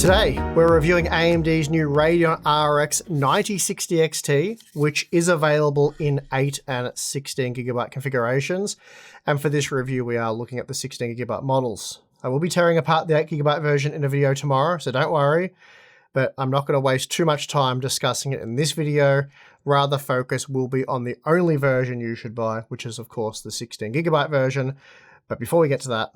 Today, we're reviewing AMD's new Radeon RX 9060 XT, which is available in 8 and 16GB configurations. And for this review, we are looking at the 16GB models. I will be tearing apart the 8GB version in a video tomorrow, so don't worry. But I'm not going to waste too much time discussing it in this video. Rather, focus will be on the only version you should buy, which is, of course, the 16GB version. But before we get to that,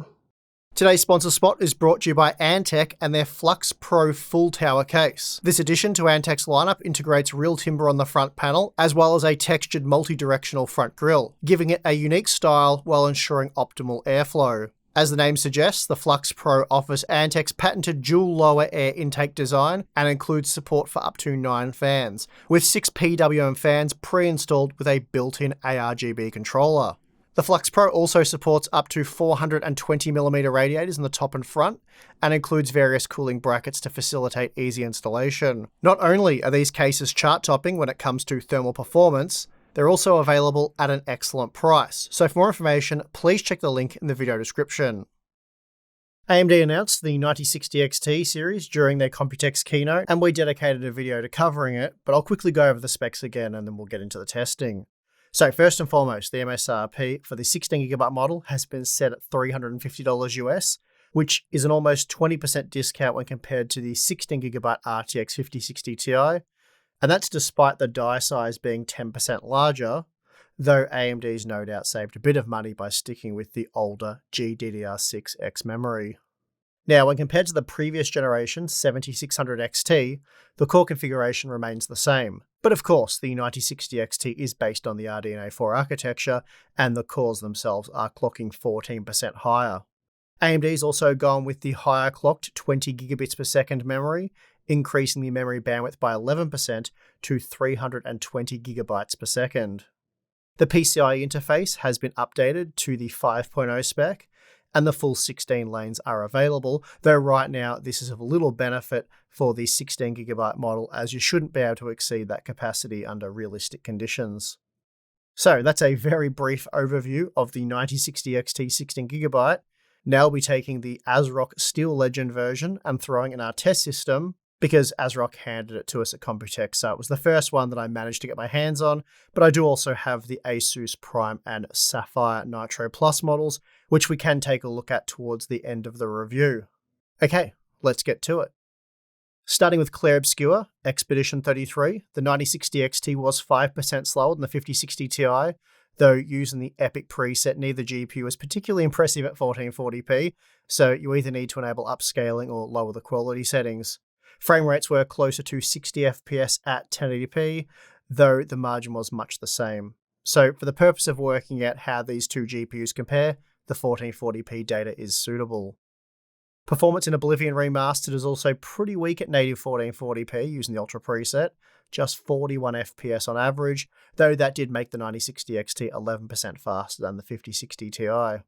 today's sponsor spot is brought to you by Antec and their Flux Pro full tower case. This addition to Antec's lineup integrates real timber on the front panel, as well as a textured multi-directional front grille, giving it a unique style while ensuring optimal airflow. As the name suggests, the Flux Pro offers Antec's patented dual lower air intake design and includes support for up to 9 fans, with 6 PWM fans pre-installed with a built-in ARGB controller. The Flux Pro also supports up to 420mm radiators in the top and front, and includes various cooling brackets to facilitate easy installation. Not only are these cases chart-topping when it comes to thermal performance, they're also available at an excellent price. So for more information, please check the link in the video description. AMD announced the 9060 XT series during their Computex keynote, and we dedicated a video to covering it, but I'll quickly go over the specs again and then we'll get into the testing. So first and foremost, the MSRP for the 16GB model has been set at $350 US, which is an almost 20% discount when compared to the 16GB RTX 5060 Ti, and that's despite the die size being 10% larger, though AMD's no doubt saved a bit of money by sticking with the older GDDR6X memory. Now, when compared to the previous generation 7600 XT, the core configuration remains the same. But of course, the 9060 XT is based on the Radeon 4 architecture, and the cores themselves are clocking 14% higher. AMD's also gone with the higher clocked 20 gigabits per second memory, increasing the memory bandwidth by 11% to 320 gigabytes per second. The PCIe interface has been updated to the 5.0 spec, and the full 16 lanes are available, though right now this is of little benefit for the 16GB model, as you shouldn't be able to exceed that capacity under realistic conditions. So that's a very brief overview of the 9060 XT 16GB. Now we'll be taking the ASRock Steel Legend version and throwing in our test system, because ASRock handed it to us at Computex, so it was the first one that I managed to get my hands on, but I do also have the Asus Prime and Sapphire Nitro Plus models, which we can take a look at towards the end of the review. Okay, let's get to it. Starting with Clair Obscur, Expedition 33, the 9060 XT was 5% slower than the 5060 Ti, though using the Epic preset, neither GPU was particularly impressive at 1440p, so you either need to enable upscaling or lower the quality settings. Frame rates were closer to 60 FPS at 1080p, though the margin was much the same. So for the purpose of working out how these two GPUs compare, the 1440p data is suitable. Performance in Oblivion Remastered is also pretty weak at native 1440p using the Ultra preset, just 41 FPS on average, though that did make the 9060 XT 11% faster than the 5060 Ti.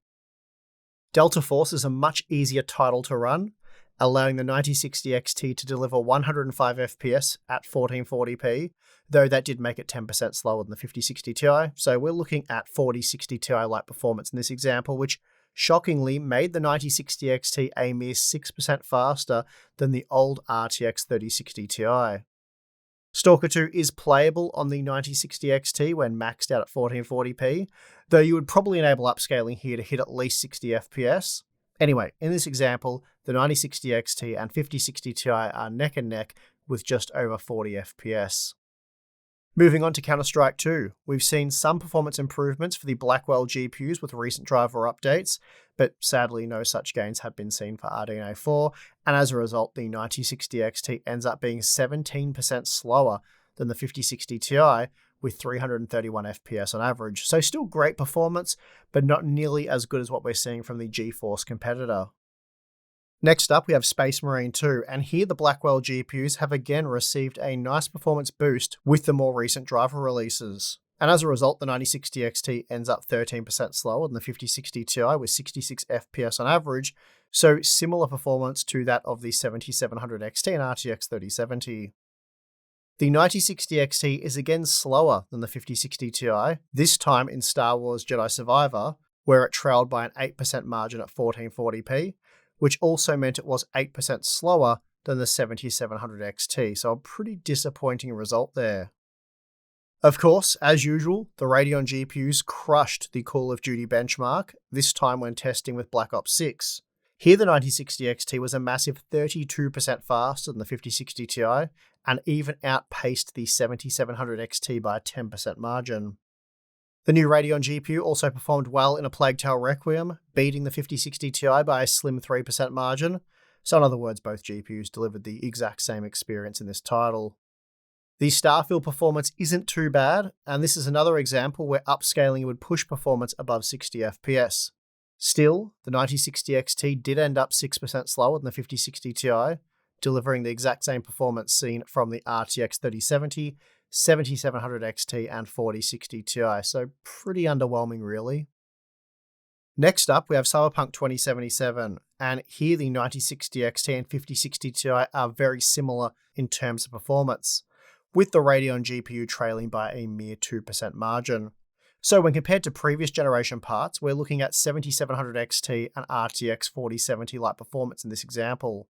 Delta Force is a much easier title to run, allowing the 9060 XT to deliver 105 FPS at 1440p, though that did make it 10% slower than the 5060 Ti, so we're looking at 4060 Ti-like performance in this example, which shockingly made the 9060 XT a mere 6% faster than the old RTX 3060 Ti. Stalker 2 is playable on the 9060 XT when maxed out at 1440p, though you would probably enable upscaling here to hit at least 60 FPS. Anyway, in this example, the 9060 XT and 5060 Ti are neck and neck with just over 40 FPS. Moving on to Counter-Strike 2, we've seen some performance improvements for the Blackwell GPUs with recent driver updates, but sadly no such gains have been seen for Radeon 4, and as a result the 9060 XT ends up being 17% slower than the 5060 Ti, with 331 FPS on average. So still great performance, but not nearly as good as what we're seeing from the GeForce competitor. Next up, we have Space Marine 2, and here the Blackwell GPUs have again received a nice performance boost with the more recent driver releases. And as a result, the 9060 XT ends up 13% slower than the 5060 Ti with 66 FPS on average, so similar performance to that of the 7700 XT and RTX 3070. The 9060 XT is again slower than the 5060 Ti, this time in Star Wars Jedi Survivor, where it trailed by an 8% margin at 1440p, which also meant it was 8% slower than the 7700 XT, so a pretty disappointing result there. Of course, as usual, the Radeon GPUs crushed the Call of Duty benchmark, this time when testing with Black Ops 6. Here the 9060 XT was a massive 32% faster than the 5060 Ti, and even outpaced the 7700 XT by a 10% margin. The new Radeon GPU also performed well in a Plague Tale Requiem, beating the 5060 Ti by a slim 3% margin, so in other words, both GPUs delivered the exact same experience in this title. The Starfield performance isn't too bad, and this is another example where upscaling would push performance above 60 FPS. Still, the 9060 XT did end up 6% slower than the 5060 Ti, delivering the exact same performance seen from the RTX 3070, 7700 XT and 4060 Ti, so pretty underwhelming really. Next up, we have Cyberpunk 2077, and here the 9060 XT and 5060 Ti are very similar in terms of performance, with the Radeon GPU trailing by a mere 2% margin. So when compared to previous generation parts, we're looking at 7700 XT and RTX 4070-like performance in this example.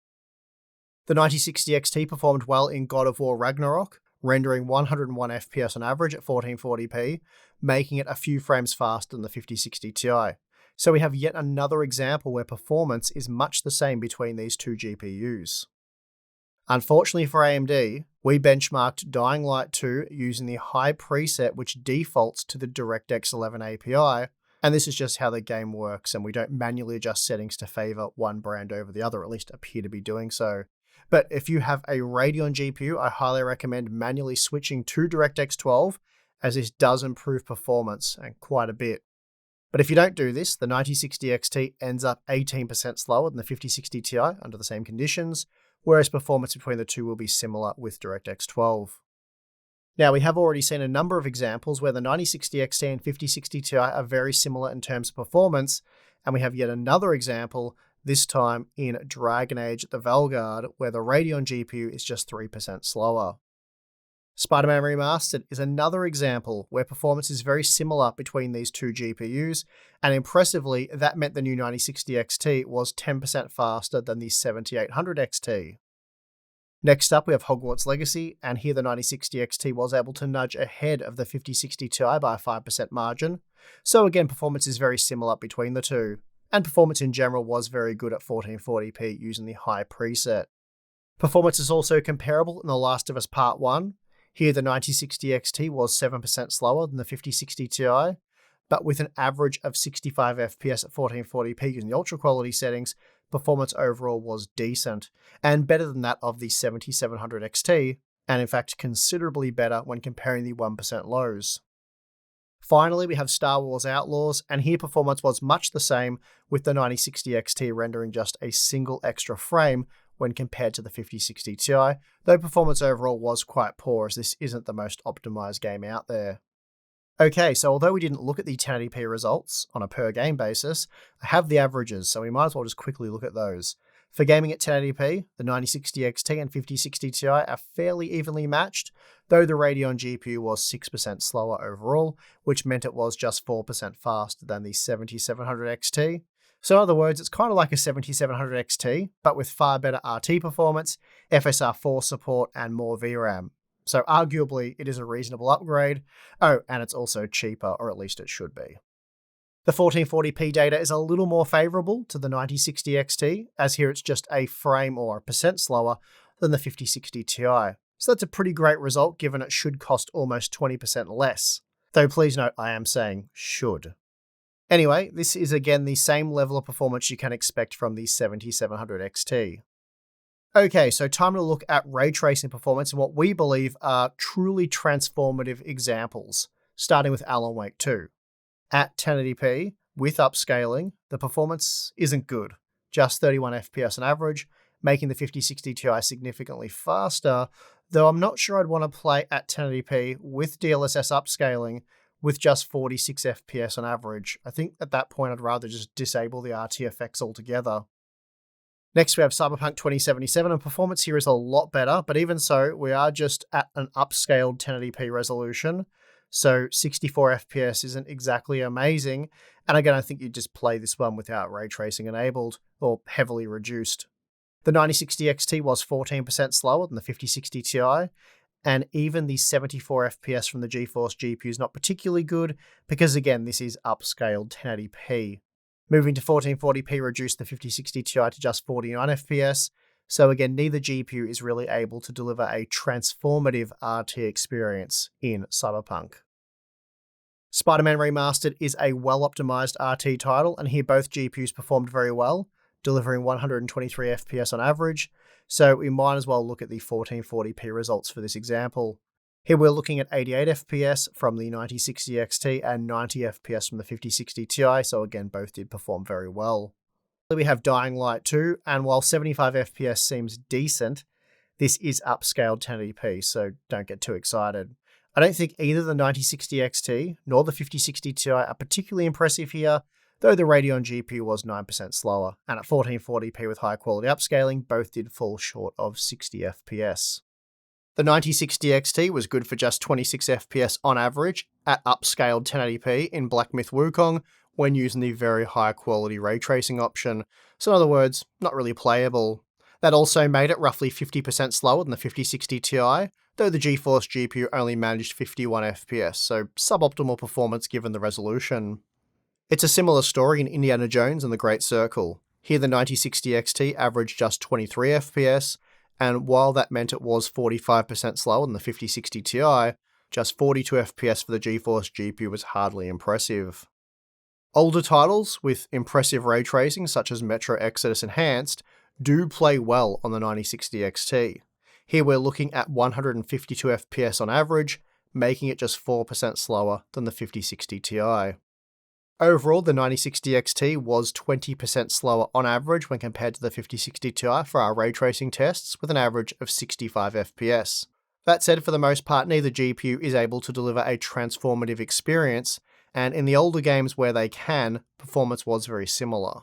The 9060 XT performed well in God of War Ragnarök, rendering 101 FPS on average at 1440p, making it a few frames faster than the 5060 Ti. So we have yet another example where performance is much the same between these two GPUs. Unfortunately for AMD, we benchmarked Dying Light 2 using the high preset which defaults to the DirectX 11 API, and this is just how the game works, and we don't manually adjust settings to favour one brand over the other, or at least appear to be doing so. But if you have a Radeon GPU, I highly recommend manually switching to DirectX 12, as this does improve performance, and quite a bit. But if you don't do this, the 9060 XT ends up 18% slower than the 5060 Ti under the same conditions, whereas performance between the two will be similar with DirectX 12. Now, we have already seen a number of examples where the 9060 XT and 5060 Ti are very similar in terms of performance, and we have yet another example, this time in Dragon Age the Veilguard, where the Radeon GPU is just 3% slower. Spider-Man Remastered is another example where performance is very similar between these two GPUs, and impressively, that meant the new 9060 XT was 10% faster than the 7800 XT. Next up, we have Hogwarts Legacy, and here the 9060 XT was able to nudge ahead of the 5060 Ti by a 5% margin, so again, performance is very similar between the two, and performance in general was very good at 1440p using the high preset. Performance is also comparable in The Last of Us Part 1. Here the 9060 XT was 7% slower than the 5060 Ti, but with an average of 65 FPS at 1440p using the ultra quality settings, performance overall was decent, and better than that of the 7700 XT, and in fact considerably better when comparing the 1% lows. Finally, we have Star Wars Outlaws, and here performance was much the same, with the 9060 XT rendering just a single extra frame when compared to the 5060 Ti, though performance overall was quite poor as this isn't the most optimized game out there. Okay, so although we didn't look at the 1080p results on a per game basis, I have the averages, so we might as well just quickly look at those. For gaming at 1080p, the 9060 XT and 5060 Ti are fairly evenly matched, though the Radeon GPU was 6% slower overall, which meant it was just 4% faster than the 7700 XT. So in other words, it's kind of like a 7700 XT, but with far better RT performance, FSR4 support, and more VRAM. So arguably, it is a reasonable upgrade. Oh, and it's also cheaper, or at least it should be. The 1440p data is a little more favourable to the 9060 XT, as here it's just a frame or a percent slower than the 5060 Ti. So that's a pretty great result given it should cost almost 20% less. Though please note, I am saying should. Anyway, this is again the same level of performance you can expect from the 7700 XT. Okay, so time to look at ray tracing performance and what we believe are truly transformative examples, starting with Alan Wake 2. At 1080p, with upscaling, the performance isn't good, just 31 FPS on average, making the 5060 Ti significantly faster, though I'm not sure I'd want to play at 1080p with DLSS upscaling with just 46 FPS on average. I think at that point I'd rather just disable the RT effects altogether. Next we have Cyberpunk 2077, and performance here is a lot better, but even so, we are just at an upscaled 1080p resolution, so 64 FPS isn't exactly amazing, and again I think you just play this one without ray tracing enabled, or heavily reduced. The 9060 XT was 14% slower than the 5060 Ti, and even the 74 FPS from the GeForce GPU is not particularly good because, again, this is upscaled 1080p. Moving to 1440p reduced the 5060 Ti to just 49 FPS, so again, neither GPU is really able to deliver a transformative RT experience in Cyberpunk. Spider-Man Remastered is a well-optimized RT title, and here both GPUs performed very well, delivering 123 FPS on average, so we might as well look at the 1440p results for this example. Here we're looking at 88 FPS from the 9060 XT and 90 FPS from the 5060 Ti, so again, both did perform very well. We have Dying Light 2, and while 75 FPS seems decent, this is upscaled 1080p, so don't get too excited. I don't think either the 9060 XT nor the 5060 Ti are particularly impressive here, though the Radeon GPU was 9% slower, and at 1440p with high quality upscaling, both did fall short of 60 FPS. The 9060 XT was good for just 26 FPS on average at upscaled 1080p in Black Myth Wukong when using the very high quality ray tracing option, so in other words, not really playable. That also made it roughly 50% slower than the 5060 Ti, though the GeForce GPU only managed 51 FPS, so suboptimal performance given the resolution. It's a similar story in Indiana Jones and the Great Circle. Here the 9060 XT averaged just 23 FPS, and while that meant it was 45% slower than the 5060 Ti, just 42 FPS for the GeForce GPU was hardly impressive. Older titles with impressive ray tracing such as Metro Exodus Enhanced do play well on the 9060 XT. Here we're looking at 152 FPS on average, making it just 4% slower than the 5060 Ti. Overall, the 9060 XT was 20% slower on average when compared to the 5060 Ti for our ray tracing tests, with an average of 65 FPS. That said, for the most part, neither GPU is able to deliver a transformative experience, and in the older games where they can, performance was very similar.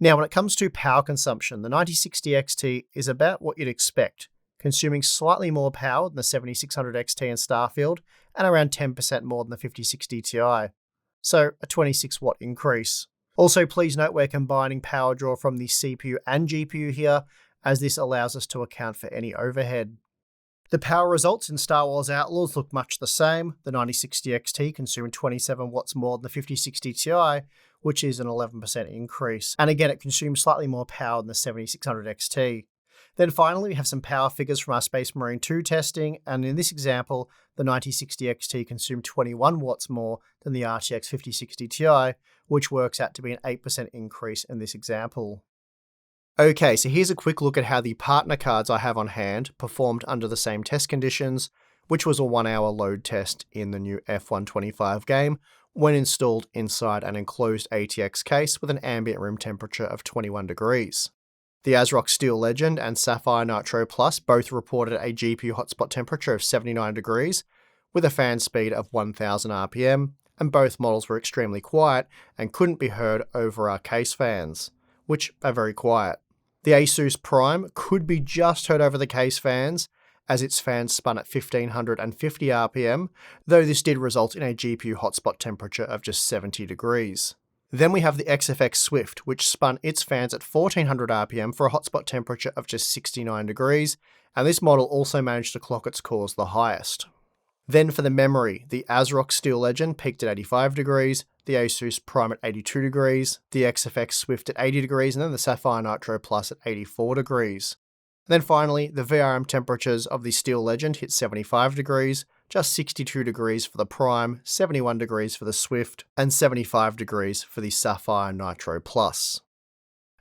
Now, when it comes to power consumption, the 9060 XT is about what you'd expect, consuming slightly more power than the 7600 XT and Starfield, and around 10% more than the 5060 Ti. So, a 26 watt increase. Also, please note we're combining power draw from the CPU and GPU here, as this allows us to account for any overhead. The power results in Star Wars Outlaws look much the same. The 9060 XT consumed 27 watts more than the 5060 Ti, which is an 11% increase. And again, it consumes slightly more power than the 7600 XT. Then finally, we have some power figures from our Space Marine 2 testing, and in this example, the 9060 XT consumed 21 watts more than the RTX 5060 Ti, which works out to be an 8% increase in this example. Okay, so here's a quick look at how the partner cards I have on hand performed under the same test conditions, which was a 1-hour load test in the new F125 game when installed inside an enclosed ATX case with an ambient room temperature of 21 degrees. The ASRock Steel Legend and Sapphire Nitro Plus both reported a GPU hotspot temperature of 79 degrees with a fan speed of 1000 RPM, and both models were extremely quiet and couldn't be heard over our case fans, which are very quiet. The Asus Prime could be just heard over the case fans, as its fans spun at 1550 RPM, though this did result in a GPU hotspot temperature of just 70 degrees. Then we have the XFX Swift, which spun its fans at 1400 RPM for a hotspot temperature of just 69 degrees, and this model also managed to clock its cores the highest. Then for the memory, the ASRock Steel Legend peaked at 85 degrees, the Asus Prime at 82 degrees, the XFX Swift at 80 degrees, and then the Sapphire Nitro Plus at 84 degrees. And then finally, the VRM temperatures of the Steel Legend hit 75 degrees, just 62 degrees for the Prime, 71 degrees for the Swift, and 75 degrees for the Sapphire Nitro Plus.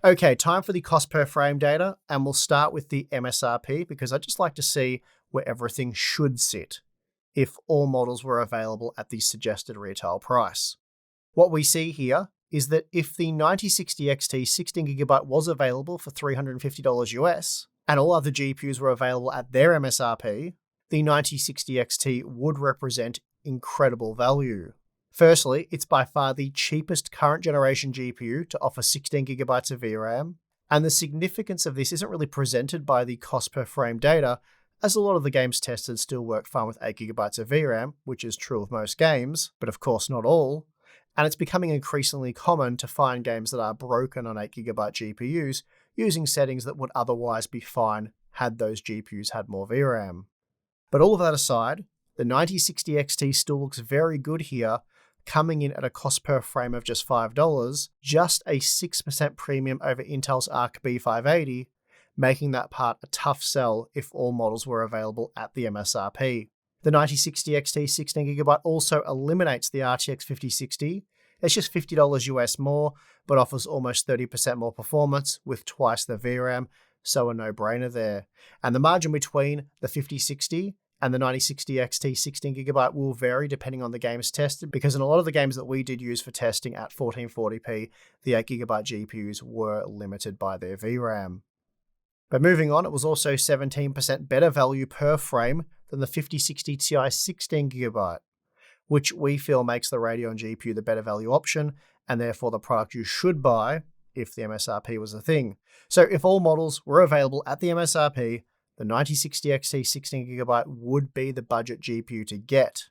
Okay, time for the cost per frame data, and we'll start with the MSRP because I'd just like to see where everything should sit if all models were available at the suggested retail price. What we see here is that if the 9060 XT 16GB was available for $350 US, and all other GPUs were available at their MSRP, the 9060 XT would represent incredible value. Firstly, it's by far the cheapest current generation GPU to offer 16GB of VRAM, and the significance of this isn't really presented by the cost per frame data, as a lot of the games tested still work fine with 8GB of VRAM, which is true of most games, but of course not all, and it's becoming increasingly common to find games that are broken on 8GB GPUs using settings that would otherwise be fine had those GPUs had more VRAM. But all of that aside, the 9060 XT still looks very good here, coming in at a cost per frame of just $5, just a 6% premium over Intel's Arc B580, making that part a tough sell if all models were available at the MSRP. The 9060 XT 16GB also eliminates the RTX 5060. It's just $50 US more, but offers almost 30% more performance with twice the VRAM, so a no-brainer there. And the margin between the 5060 and the 9060 XT 16GB will vary depending on the games tested, because in a lot of the games that we did use for testing at 1440p, the 8GB GPUs were limited by their VRAM. But moving on, it was also 17% better value per frame than the 5060 Ti 16GB, which we feel makes the Radeon GPU the better value option, and therefore the product you should buy if the MSRP was a thing. So if all models were available at the MSRP, the 9060 XT 16GB would be the budget GPU to get.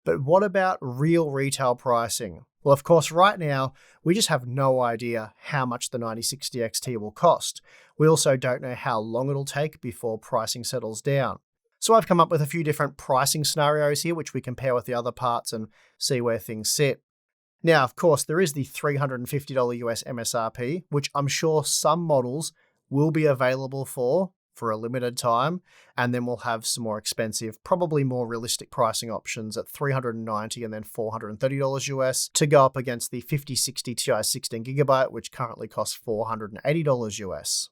But what about real retail pricing? Well, of course, right now, we just have no idea how much the 9060 XT will cost. We also don't know how long it'll take before pricing settles down. So I've come up with a few different pricing scenarios here, which we compare with the other parts and see where things sit. Now, of course, there is the $350 US MSRP, which I'm sure some models will be available for a limited time, and then we'll have some more expensive, probably more realistic pricing options at $390 and then $430 US to go up against the 5060 Ti 16GB, which currently costs $480 US.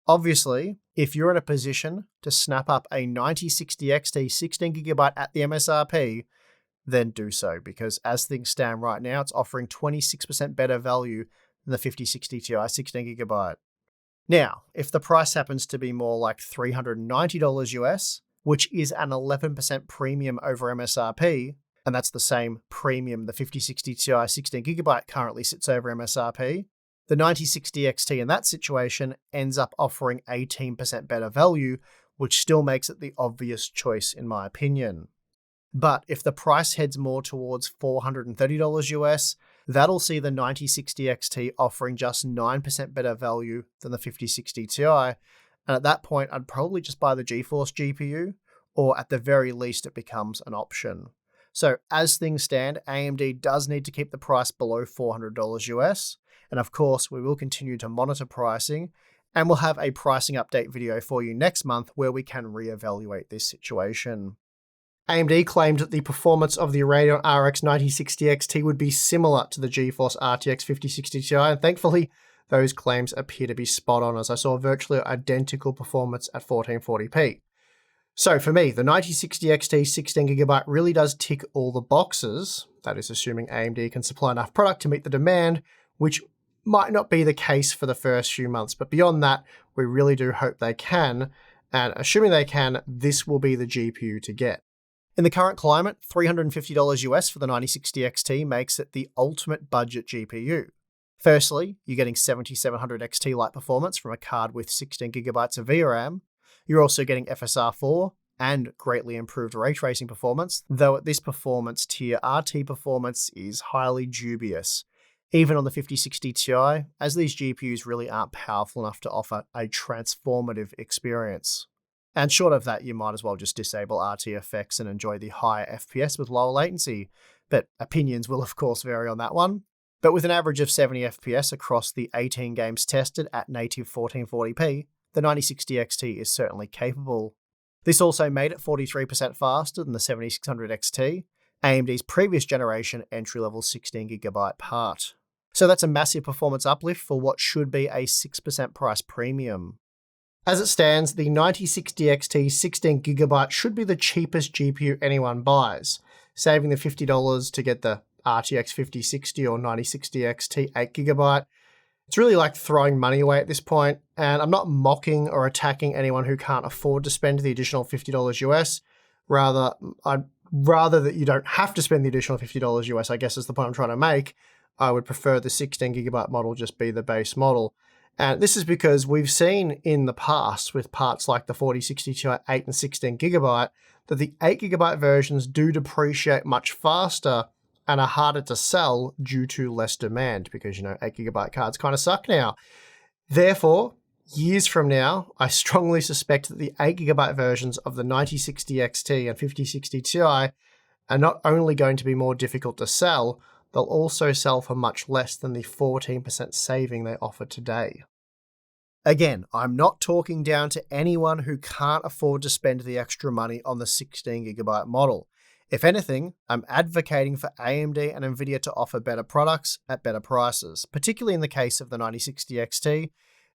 Obviously, if you're in a position to snap up a 9060 XT 16GB at the MSRP, then do so, because as things stand right now, it's offering 26% better value than the 5060 Ti 16GB. Now, if the price happens to be more like $390 US, which is an 11% premium over MSRP, and that's the same premium the 5060 Ti 16GB currently sits over MSRP, the 9060 XT in that situation ends up offering 18% better value, which still makes it the obvious choice in my opinion. But if the price heads more towards $430 US, that'll see the 9060 XT offering just 9% better value than the 5060 Ti, and at that point I'd probably just buy the GeForce GPU, or at the very least it becomes an option. So as things stand, AMD does need to keep the price below $400 US, and of course we will continue to monitor pricing, and we'll have a pricing update video for you next month where we can reevaluate this situation. AMD claimed that the performance of the Radeon RX 9060 XT would be similar to the GeForce RTX 5060 Ti, and thankfully those claims appear to be spot on, as I saw virtually identical performance at 1440p. So for me, the 9060 XT 16GB really does tick all the boxes, that is assuming AMD can supply enough product to meet the demand, which might not be the case for the first few months, but beyond that, we really do hope they can, and assuming they can, this will be the GPU to get. In the current climate, $350 US for the 9060 XT makes it the ultimate budget GPU. Firstly, you're getting 7700 XT-like performance from a card with 16GB of VRAM. You're also getting FSR4 and greatly improved ray tracing performance, though at this performance tier, RT performance is highly dubious, even on the 5060 Ti, as these GPUs really aren't powerful enough to offer a transformative experience. And short of that, you might as well just disable RT effects and enjoy the higher FPS with lower latency, but opinions will of course vary on that one. But with an average of 70 FPS across the 18 games tested at native 1440p, the 9060 XT is certainly capable. This also made it 43% faster than the 7600 XT, AMD's previous generation entry-level 16GB part. So that's a massive performance uplift for what should be a 6% price premium. As it stands, the 9060 XT 16GB should be the cheapest GPU anyone buys, saving the $50 to get the RTX 5060 or 9060 XT 8GB. It's really like throwing money away at this point, and I'm not mocking or attacking anyone who can't afford to spend the additional $50 US. I'd rather that you don't have to spend the additional $50 US, I guess is the point I'm trying to make. I would prefer the 16GB model just be the base model. And this is because we've seen in the past with parts like the 4060 Ti 8 and 16GB that the 8GB versions do depreciate much faster and are harder to sell due to less demand because, 8GB cards kind of suck now. Therefore, years from now, I strongly suspect that the 8GB versions of the 9060 XT and 5060 Ti are not only going to be more difficult to sell, they'll also sell for much less than the 14% saving they offer today. Again, I'm not talking down to anyone who can't afford to spend the extra money on the 16GB model. If anything, I'm advocating for AMD and Nvidia to offer better products at better prices, particularly in the case of the 9060 XT.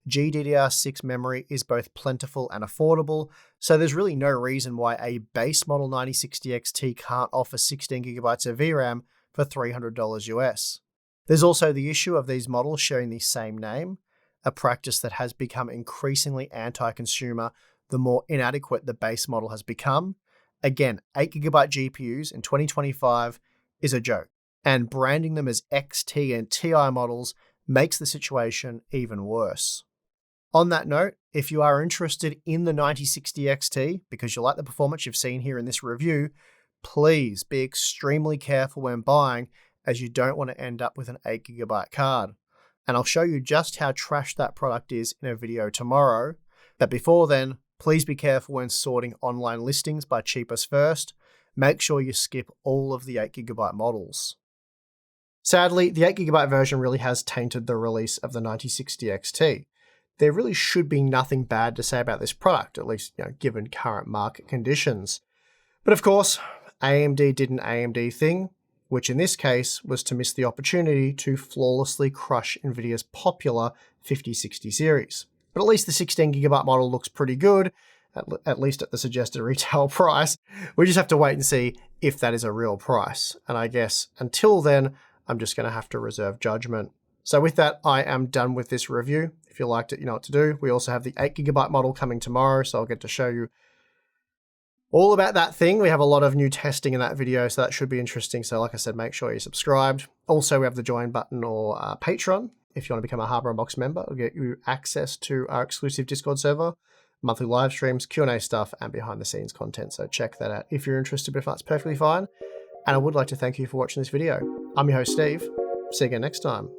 GDDR6 memory is both plentiful and affordable, so there's really no reason why a base model 9060 XT can't offer 16GB of VRAM for $300 US. There's also the issue of these models sharing the same name, a practice that has become increasingly anti-consumer the more inadequate the base model has become. Again, 8GB GPUs in 2025 is a joke, and branding them as XT and Ti models makes the situation even worse. On that note, if you are interested in the 9060 XT because you like the performance you've seen here in this review, please be extremely careful when buying, as you don't want to end up with an 8GB card. And I'll show you just how trash that product is in a video tomorrow. But before then, please be careful when sorting online listings by cheapest first. Make sure you skip all of the 8GB models. Sadly, the 8GB version really has tainted the release of the 9060 XT. There really should be nothing bad to say about this product, at least given current market conditions. But of course, AMD did an AMD thing, which in this case was to miss the opportunity to flawlessly crush Nvidia's popular 5060 series. But at least the 16GB model looks pretty good, at least at the suggested retail price. We just have to wait and see if that is a real price. And I guess until then, I'm just going to have to reserve judgment. So with that, I am done with this review. If you liked it, you know what to do. We also have the 8GB model coming tomorrow, so I'll get to show you all about that thing. We have a lot of new testing in that video, so that should be interesting. So like I said, make sure you're subscribed. Also, we have the join button or Patreon. If you want to become a Harbour Unboxed member, it'll get you access to our exclusive Discord server, monthly live streams, Q&A stuff, and behind the scenes content. So check that out if you're interested, but if not, it's perfectly fine. And I would like to thank you for watching this video. I'm your host, Steve. See you again next time.